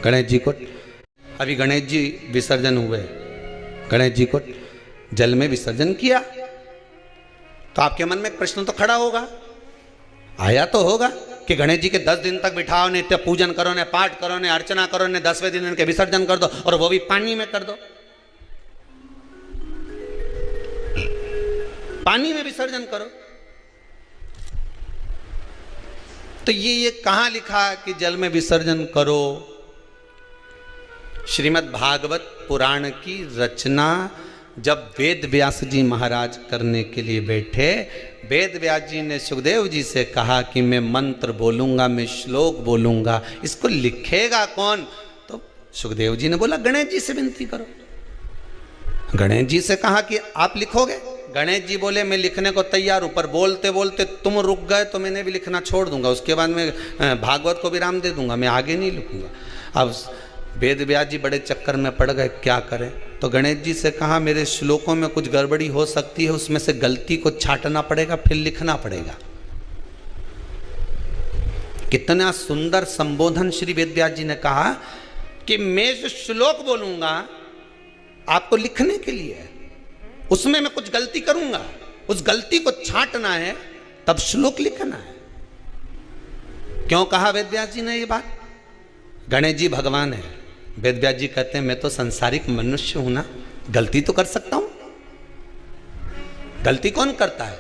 गणेश जी को अभी गणेश जी विसर्जन हुए, गणेश जी को जल में विसर्जन किया, तो आपके मन में एक प्रश्न तो खड़ा होगा, आया तो होगा कि गणेश जी के 10 दिन तक बिठाओ, नित्य पूजन करो, ने पाठ करो, ने अर्चना करो, ने 10वें दिन इनके विसर्जन कर दो, और वो भी पानी में कर दो। पानी में विसर्जन करो। तो ये कहां लिखा कि जल में विसर्जन करो? श्रीमद् भागवत पुराण की रचना जब वेद व्यास जी महाराज करने के लिए बैठे, वेद व्यास जी ने सुखदेव जी से कहा कि मैं मंत्र बोलूंगा, मैं श्लोक बोलूंगा, इसको लिखेगा कौन? तो सुखदेव जी ने बोला गणेश जी से विनती करो। गणेश जी से कहा कि आप लिखोगे? गणेश जी बोले मैं लिखने को तैयार हूं, पर बोलते बोलते तुम रुक गए तो मैंने भी लिखना छोड़ दूंगा, उसके बाद मैं भागवत को विराम दे दूंगा, मैं आगे नहीं लिखूंगा। अब वेद व्यास जी बड़े चक्कर में पड़ गए, क्या करें? तो गणेश जी से कहा मेरे श्लोकों में कुछ गड़बड़ी हो सकती है, उसमें से गलती को छांटना पड़ेगा, फिर लिखना पड़ेगा। कितना सुंदर संबोधन श्री वेद व्यास जी ने कहा कि मैं जो श्लोक बोलूंगा आपको लिखने के लिए है, उसमें मैं कुछ गलती करूंगा, उस गलती को छांटना है, तब श्लोक लिखना है। क्यों कहा वेद व्यास जी ने ये बात? गणेश जी भगवान है, वेद व्यास जी कहते हैं मैं तो संसारिक मनुष्य हूं ना, गलती तो कर सकता हूं। गलती कौन करता है?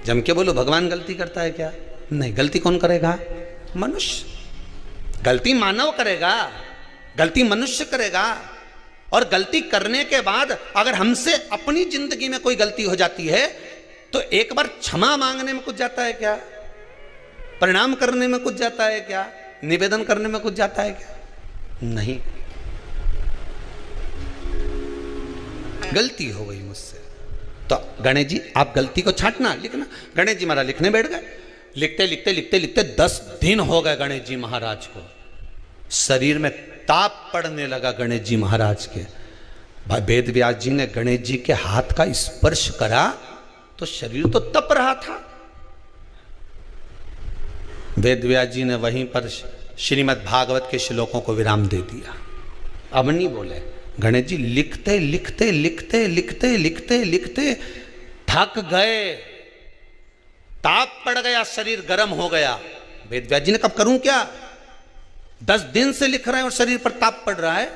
जम के बोलो भगवान गलती करता है क्या? नहीं, गलती कौन करेगा? मनुष्य। गलती मानव करेगा, गलती मनुष्य करेगा। और गलती करने के बाद अगर हमसे अपनी जिंदगी में कोई गलती हो जाती है तो एक बार क्षमा मांगने में कुछ जाता है क्या? प्रणाम करने में कुछ जाता है क्या? निवेदन करने में कुछ जाता है क्या? नहीं। गलती हो गई मुझसे, तो गणेश जी आप गलती को छांटना, लिखना। गणेश जी महाराज लिखने बैठ गए। लिखते लिखते लिखते लिखते 10 दिन हो गए गणेश जी महाराज को। शरीर में ताप पड़ने लगा गणेश जी महाराज के। वेद व्यास जी ने गणेश जी के हाथ का स्पर्श करा तो शरीर तो तप रहा था। वेद व्यास जी ने वहीं पर श्रीमद् भागवत के श्लोकों को विराम दे दिया। अब नहीं बोले। गणेश जी लिखते लिखते लिखते लिखते लिखते लिखते थक गए, ताप पड़ गया, शरीर गर्म हो गया। वेद व्यास जी ने कब करूं क्या? 10 दिन से लिख रहे हैं और शरीर पर ताप पड़ रहा है,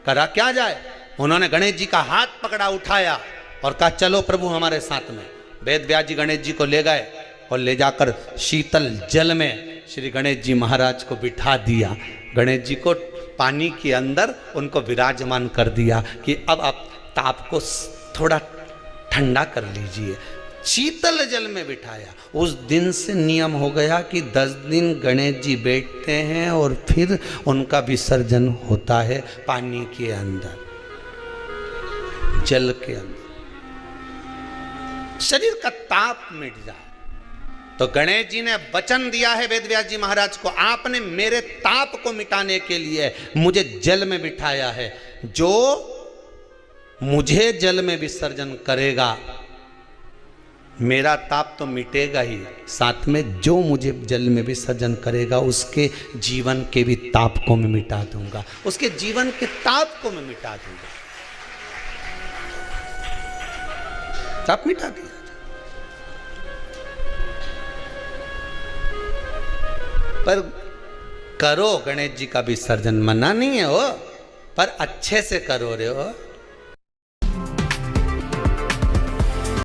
करा क्या जाए? उन्होंने गणेश जी का हाथ पकड़ा, उठाया और कहा चलो प्रभु हमारे साथ में। वेद व्यास जी गणेश जी को ले गए और ले जाकर शीतल जल में श्री गणेश जी महाराज को बिठा दिया। गणेश जी को पानी के अंदर उनको विराजमान कर दिया कि अब आप ताप को थोड़ा ठंडा कर लीजिए। शीतल जल में बिठाया। उस दिन से नियम हो गया कि 10 दिन गणेश जी बैठते हैं और फिर उनका विसर्जन होता है पानी के अंदर, जल के अंदर, शरीर का ताप मिट जाए। तो गणेश जी ने वचन दिया है वेद व्यास जी महाराज को, आपने मेरे ताप को मिटाने के लिए मुझे जल में बिठाया है। जो मुझे जल में विसर्जन करेगा मेरा ताप तो मिटेगा ही, साथ में जो मुझे जल में विसर्जन करेगा उसके जीवन के भी ताप को मैं मिटा दूंगा, उसके जीवन के ताप को मैं मिटा दूंगा। ताप मिटा दिया। पर करो गणेश जी का विसर्जन, मना नहीं है हो, पर अच्छे से करो रे हो।